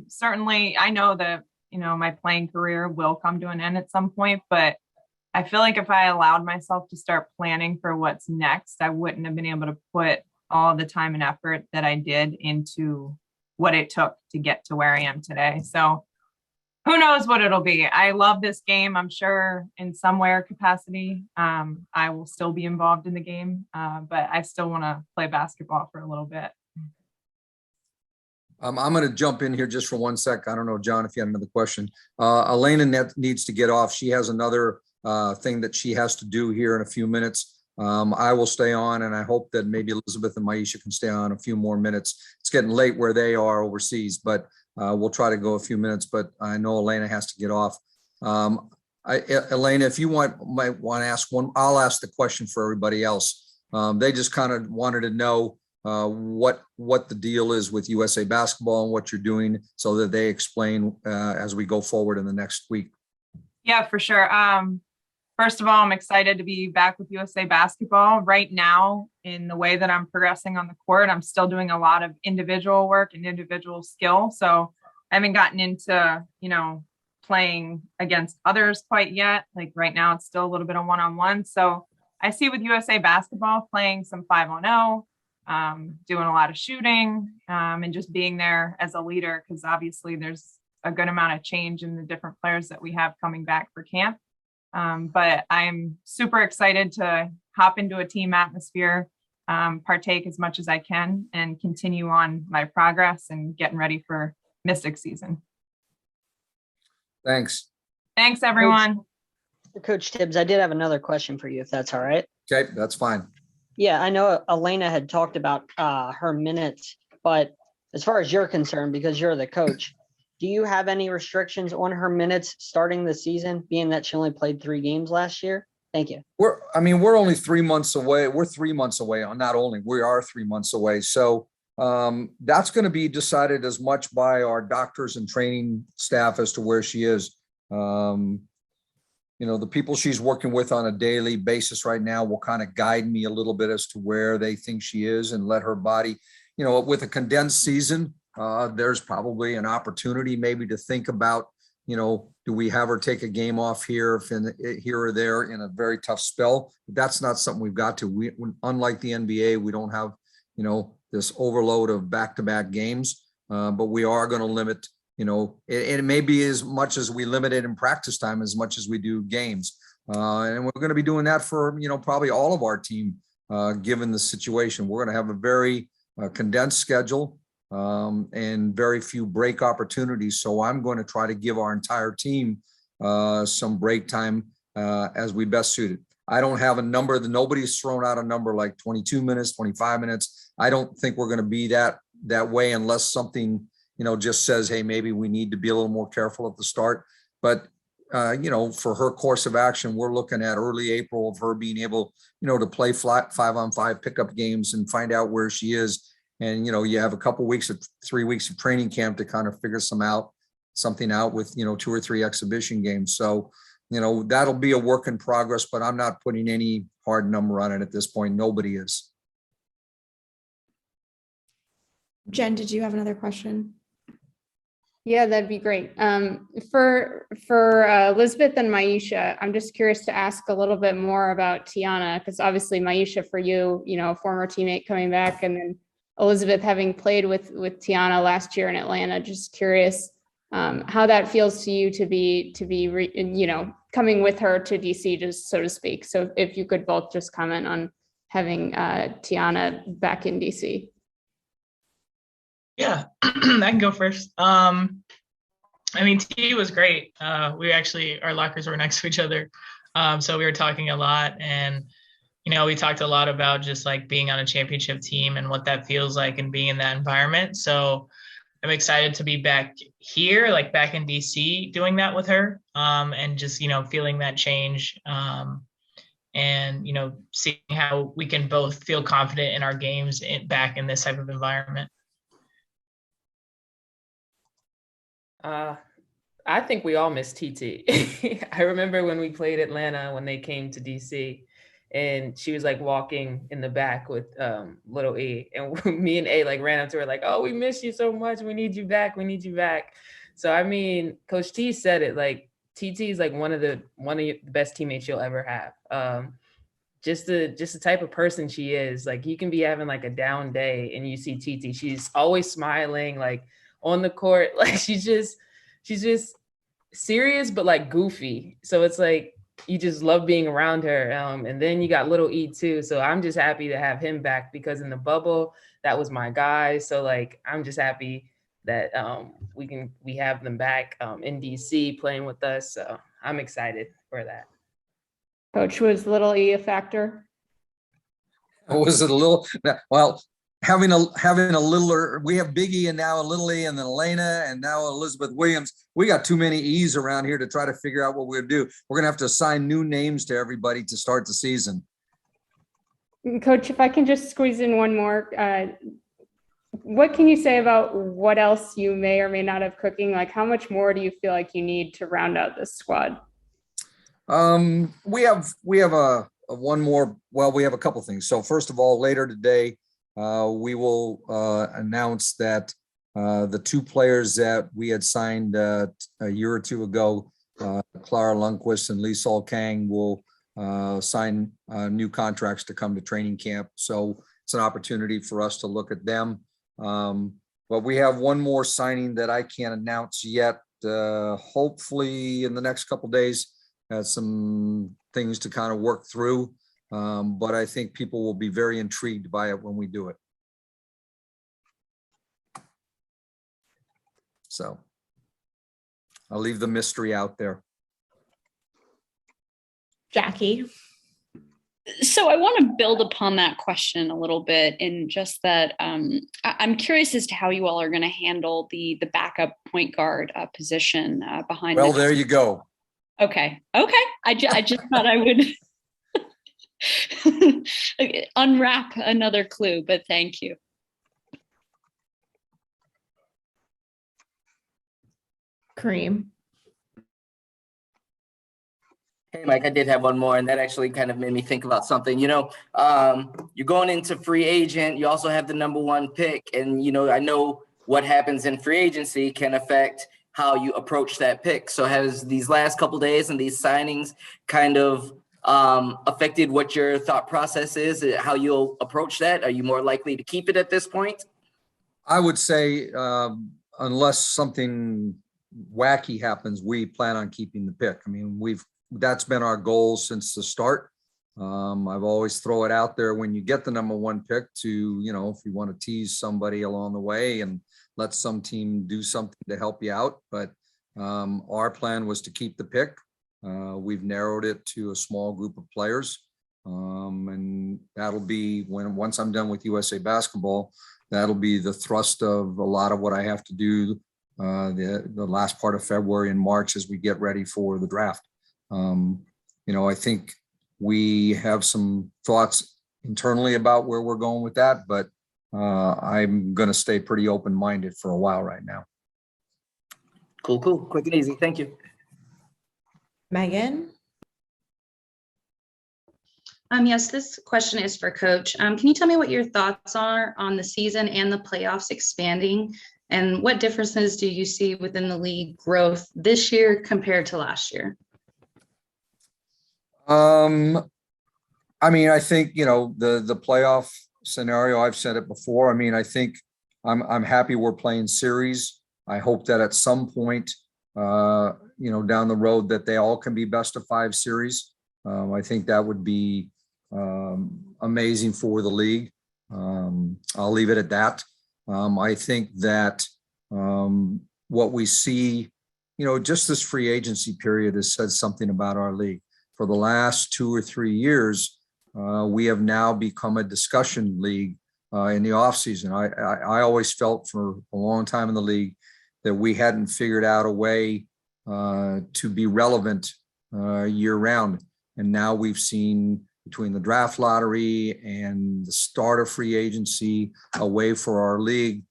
Certainly, I know that, my playing career will come to an end at some point, but I feel like if I allowed myself to start planning for what's next, I wouldn't have been able to put all the time and effort that I did into what it took to get to where I am today. So who knows what it'll be. I love this game. I'm sure in somewhere capacity, I will still be involved in the game, but I still want to play basketball for a little bit. I'm going to jump in here just for 1 sec. I don't know, John, if you had another question. Elena needs to get off. She has another thing that she has to do here in a few minutes. I will stay on, and I hope that maybe Elizabeth and Myisha can stay on a few more minutes. It's getting late where they are overseas, but we'll try to go a few minutes, but I know Elena has to get off. Elena, if you might want to ask one, I'll ask the question for everybody else. They just kind of wanted to know what the deal is with USA Basketball and what you're doing so that they explain as we go forward in the next week. Yeah, for sure. First of all, I'm excited to be back with USA Basketball. Right now, in the way that I'm progressing on the court, I'm still doing a lot of individual work and individual skill. So I haven't gotten into, playing against others quite yet. Like right now, it's still a little bit of one-on-one. So I see with USA Basketball playing some 5-on-0, doing a lot of shooting, and just being there as a leader, because obviously there's a good amount of change in the different players that we have coming back for camp. But I'm super excited to hop into a team atmosphere, partake as much as I can, and continue on my progress and getting ready for Mystic season. Thanks. Thanks, everyone. Coach Tibbs, I did have another question for you, if that's all right. Okay, that's fine. Yeah, I know Elena had talked about her minutes, but as far as you're concerned, because you're the coach, do you have any restrictions on her minutes starting the season, being that she only played 3 games last year? Thank you. We're only 3 months away. We're 3 months away. Not only, we are 3 months away. So that's going to be decided as much by our doctors and training staff as to where she is. The people she's working with on a daily basis right now will kind of guide me a little bit as to where they think she is, and let her body, with a condensed season, there's probably an opportunity maybe to think about, do we have her take a game off here or there in a very tough spell? That's not something we've got to. Unlike the NBA, we don't have, this overload of back-to-back games, but we are going to limit, it may be as much as we limit it in practice time as much as we do games. And we're going to be doing that for, probably all of our team, given the situation. We're going to have a very condensed schedule, and very few break opportunities. So I'm going to try to give our entire team some break time as we best suit it. I don't have a number that nobody's thrown out a number like 22 minutes, 25 minutes. I don't think we're going to be that way unless something, just says, hey, maybe we need to be a little more careful at the start. But, for her course of action, we're looking at early April of her being able, to play flat 5-on-5 pickup games and find out where she is. And, you have a couple weeks of 3 weeks of training camp to kind of figure something out with, 2 or 3 exhibition games. So, that'll be a work in progress, but I'm not putting any hard number on it at this point. Nobody is. Jen, did you have another question? Yeah, that'd be great. For Elizabeth and Myisha, I'm just curious to ask a little bit more about Tiana, because obviously Myisha, for you, a former teammate coming back, and then Elizabeth having played with Tiana last year in Atlanta. Just curious how that feels to you to be coming with her to DC, just so to speak. So if you could both just comment on having Tiana back in DC. Yeah, I can go first. T was great. Our lockers were next to each other. So we were talking a lot, and, we talked a lot about just like being on a championship team and what that feels like and being in that environment. So I'm excited to be back here, like back in DC, doing that with her, and just, feeling that change, and, seeing how we can both feel confident in our games back in this type of environment. I think we all miss TT. I remember when we played Atlanta, when they came to DC, and she was like walking in the back with little E, and me and A like ran up to her like, "Oh, we miss you so much. We need you back. We need you back." So Coach T said it, like TT is like one of the best teammates you'll ever have. Just the type of person she is. Like, you can be having like a down day and you see TT, she's always smiling, like on the court, like she's just serious but like goofy. So it's like you just love being around her. And then you got little E too. So I'm just happy to have him back, because in the bubble, that was my guy. So like I'm just happy that we have them back in DC playing with us. So I'm excited for that. Coach, was little E a factor? Was it a little? Well, having a littler, we have Big E and now a little E, and then Elena and now Elizabeth Williams. We got too many E's around here to try to figure out what we're gonna do. We're gonna have to assign new names to everybody to start the season. Coach, if I can just squeeze in one more, what can you say about what else you may or may not have cooking? Like, how much more do you feel like you need to round out this squad? We have one more. Well, we have a couple things. So first of all, later today, we will announce that the 2 players that we had signed a year or 2 ago, Clara Lundquist and Lee-Sol Kang, will sign new contracts to come to training camp. So it's an opportunity for us to look at them. But we have one more signing that I can't announce yet. Hopefully in the next couple of days, some things to kind of work through. But I think people will be very intrigued by it when we do it. So I'll leave the mystery out there. Jackie. So I want to build upon that question a little bit in just that I'm curious as to how you all are going to handle the backup point guard position behind. Well, there you go. Okay. I just thought I would unwrap another clue, but thank you. Kareem. Hey, Mike, I did have one more, and that actually kind of made me think about something. You're going into free agent. You also have the #1 pick. And, I know what happens in free agency can affect how you approach that pick. So has these last couple of days and these signings kind of affected what your thought process is, how you'll approach that? Are you more likely to keep it at this point? I would say unless something wacky happens, we plan on keeping the pick. I mean, that's been our goal since the start. I've always throw it out there when you get the #1 pick to, if you want to tease somebody along the way and let some team do something to help you out. But our plan was to keep the pick. We've narrowed it to a small group of players. And that'll be once I'm done with USA Basketball, that'll be the thrust of a lot of what I have to do the last part of February and March as we get ready for the draft. I think we have some thoughts internally about where we're going with that, but I'm going to stay pretty open-minded for a while right now. Cool. Quick and easy. Thank you. Megan. Yes, this question is for Coach. Can you tell me what your thoughts are on the season and the playoffs expanding, and what differences do you see within the league growth this year compared to last year? I think, the playoff scenario, I've said it before. I think I'm happy we're playing series. I hope that at some point, down the road that they all can be best of 5 series. I think that would be amazing for the league. I'll leave it at that. I think that what we see, just this free agency period has said something about our league. For the last 2 or 3 years, we have now become a discussion league in the offseason. I always felt for a long time in the league that we hadn't figured out a way to be relevant year round. And now we've seen between the draft lottery and the start of free agency a way for our league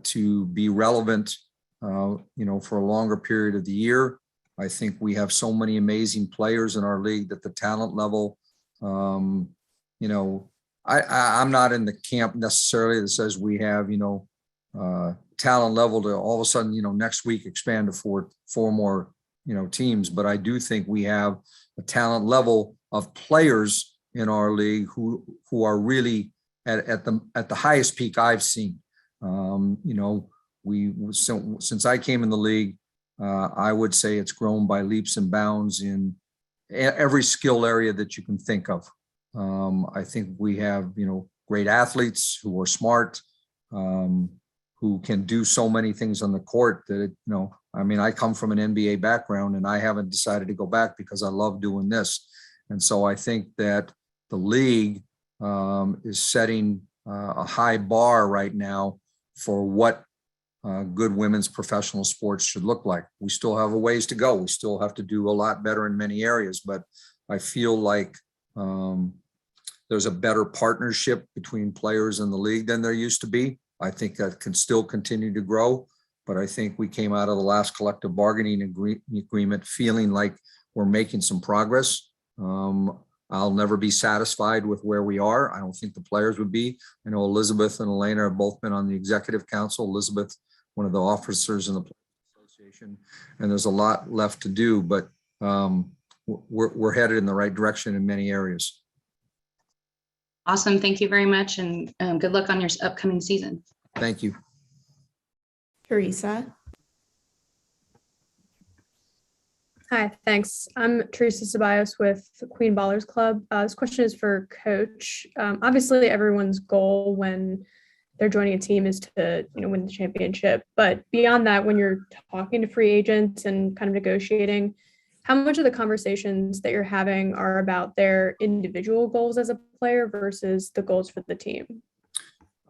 to be relevant, for a longer period of the year. I think we have so many amazing players in our league that the talent level, I'm not in the camp necessarily that says we have, talent level to all of a sudden, next week expand to four more, teams. But I do think we have a talent level of players in our league who are really at the highest peak I've seen. Since I came in the league, I would say it's grown by leaps and bounds in every skill area that you can think of. I think we have, great athletes who are smart, who can do so many things on the court that, I come from an NBA background and I haven't decided to go back because I love doing this. And so I think that the league is setting a high bar right now for what good women's professional sports should look like. We still have a ways to go. We still have to do a lot better in many areas, but I feel like there's a better partnership between players in the league than there used to be. I think that can still continue to grow, but I think we came out of the last collective bargaining agreement feeling like we're making some progress. I'll never be satisfied with where we are. I don't think the players would be. I know Elizabeth and Elena have both been on the executive council. Elizabeth, one of the officers in the association, and there's a lot left to do, but we're headed in the right direction in many areas. Awesome. Thank you very much. And good luck on your upcoming season. Thank you. Teresa. Hi, thanks. I'm Teresa Ceballos with the Queen Ballers Club. This question is for Coach. Obviously, everyone's goal when they're joining a team is to, win the championship. But beyond that, when you're talking to free agents and kind of negotiating, how much of the conversations that you're having are about their individual goals as a player versus the goals for the team?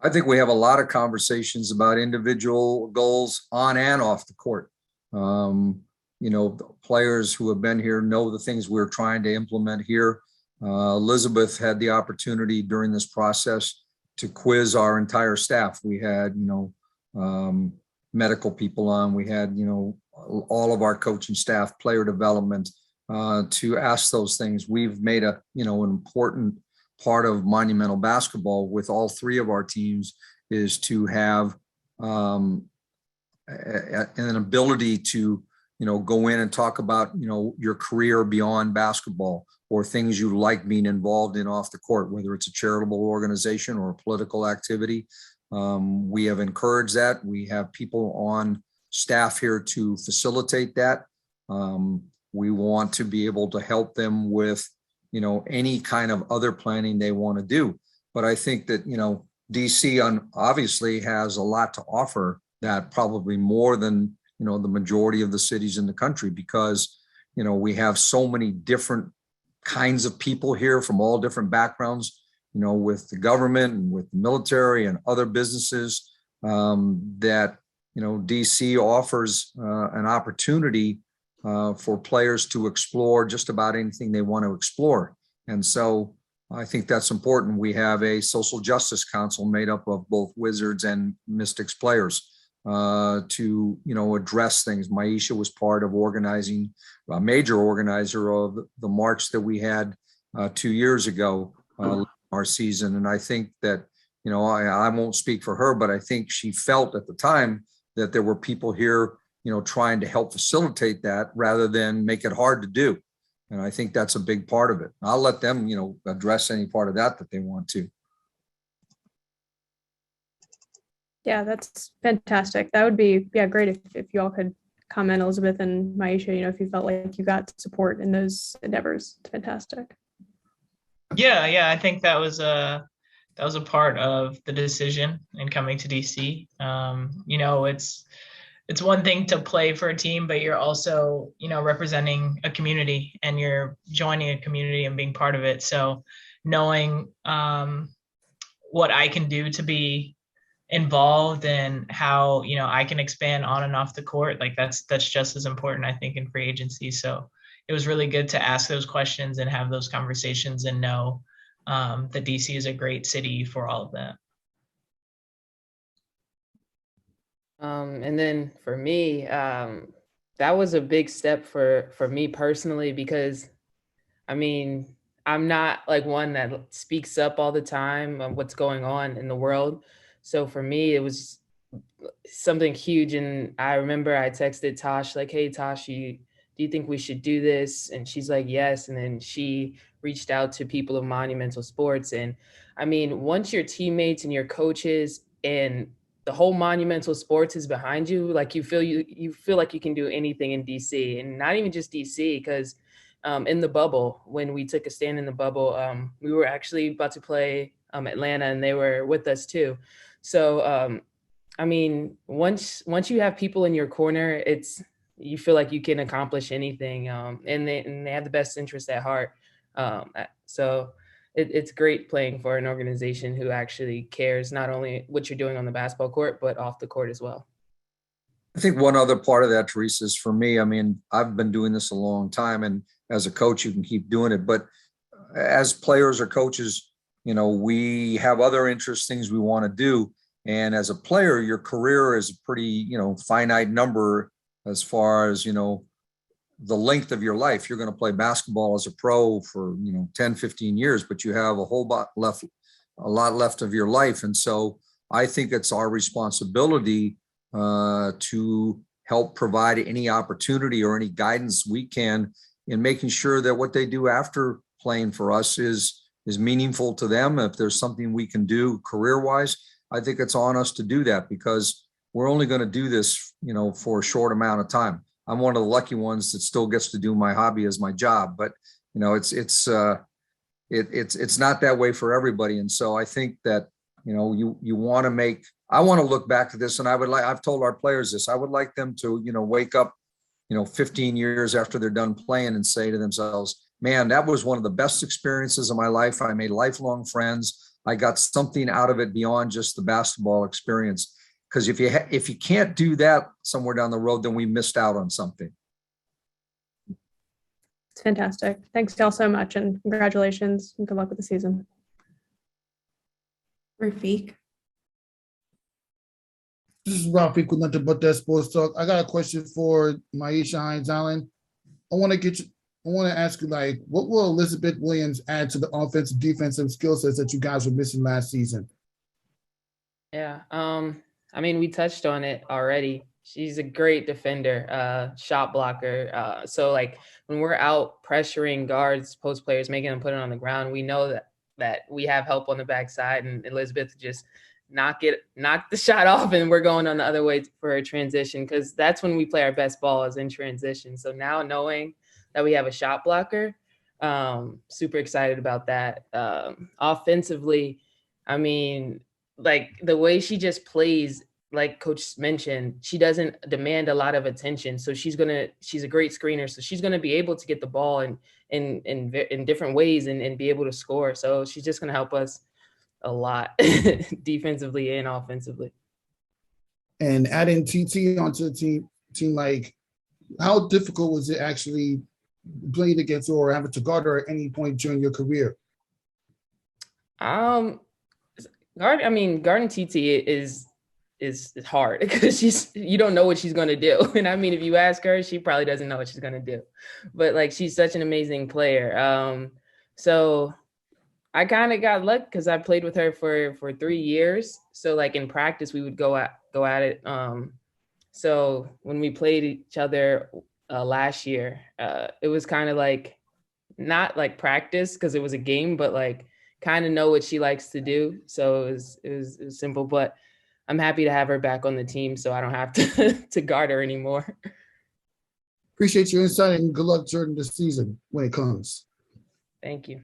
I think we have a lot of conversations about individual goals on and off the court. The players who have been here know the things we're trying to implement here. Elizabeth had the opportunity during this process to quiz our entire staff. We had, medical people on, we had, all of our coaching staff, player development, to ask those things. We've made an important part of Monumental basketball with all three of our teams is to have an ability to go in and talk about, your career beyond basketball or things you like being involved in off the court, whether it's a charitable organization or a political activity. We have encouraged that. We have people on staff here to facilitate that. We want to be able to help them with, any kind of other planning they want to do. But I think that, DC obviously has a lot to offer that probably more than, the majority of the cities in the country, because, we have so many different kinds of people here from all different backgrounds, with the government and with the military and other businesses, that, DC offers an opportunity for players to explore just about anything they want to explore. And so I think that's important. We have a social justice council made up of both Wizards and Mystics players to, address things. Myisha was part of organizing, a major organizer of the march that we had 2 years ago, our season. And I think that, I won't speak for her, but I think she felt at the time that there were people here, trying to help facilitate that rather than make it hard to do. And I think that's a big part of it. I'll let them, address any part of that they want to. Yeah, that's fantastic. That would be, great if you all could comment, Elizabeth and Myisha, if you felt like you got support in those endeavors. It's fantastic. Yeah, I think that was a part of the decision in coming to DC. It's one thing to play for a team, but you're also, representing a community and you're joining a community and being part of it. So knowing what I can do to be involved and how, I can expand on and off the court, like that's just as important, I think, in free agency. So it was really good to ask those questions and have those conversations and know that DC is a great city for all of that. And then for me, that was a big step for me personally, because I'm not like one that speaks up all the time on what's going on in the world. So for me, it was something huge. And I remember I texted Tosh like, hey, Tosh, do you think we should do this? And she's like, yes. And then she reached out to people of Monumental Sports. And once your teammates and your coaches and the whole Monumental Sports is behind you, like you feel like you can do anything in DC, and not even just DC, because in the bubble, when we took a stand in the bubble, we were actually about to play Atlanta, and they were with us too. So, once you have people in your corner, you feel like you can accomplish anything, and they have the best interest at heart. So it's great playing for an organization who actually cares not only what you're doing on the basketball court, but off the court as well. I think one other part of that, Teresa, is for me, I've been doing this a long time, and as a coach, you can keep doing it. But as players or coaches, we have other interests, things we want to do. And as a player, your career is a pretty, finite number as far as, the length of your life. You're going to play basketball as a pro for 10, 15 years, but you have a lot left of your life. And so I think it's our responsibility to help provide any opportunity or any guidance we can in making sure that what they do after playing for us is is meaningful to them, if there's something we can do career-wise, I think it's on us to do that, because we're only going to do this, for a short amount of time. I'm one of the lucky ones that still gets to do my hobby as my job, but it's not that way for everybody. And so I think that, you want to I want to look back to this, and I've told our players this, I would like them to, wake up, 15 years after they're done playing and say to themselves, man, that was one of the best experiences of my life. I made lifelong friends. I got something out of it beyond just the basketball experience. Because if you can't do that somewhere down the road, then we missed out on something. It's fantastic. Thanks y'all so much, and congratulations and good luck with the season. Rafiq. This is Rafiq with Nothing But That Sports Talk. I got a question for Myisha Hines-Allen. I want to ask you, what will Elizabeth Williams add to the offensive, defensive skill sets that you guys were missing last season? Yeah. We touched on it already. She's a great defender, shot blocker. So when we're out pressuring guards, post players, making them put it on the ground, we know that we have help on the backside, and Elizabeth just knock the shot off, and we're going on the other way for a transition, because that's when we play our best ball, is in transition. So now knowing that we have a shot blocker, super excited about that. Offensively, the way she just plays, like Coach mentioned, she doesn't demand a lot of attention. So she's a great screener. So she's going to be able to get the ball in different ways and be able to score. So she's just going to help us a lot defensively and offensively. And adding TT onto the team, how difficult was it actually playing against her or having to guard her at any point during your career? Guarding TT is hard, because you don't know what she's going to do. And if you ask her, she probably doesn't know what she's going to do, but she's such an amazing player. So I kind of got lucky because I played with her for 3 years. So in practice, we would go at it. So when we played each other last year, it was kind of not practice because it was a game, but kind of know what she likes to do. So it was simple, but I'm happy to have her back on the team so I don't have to guard her anymore. Appreciate your insight and good luck during the season when it comes. Thank you.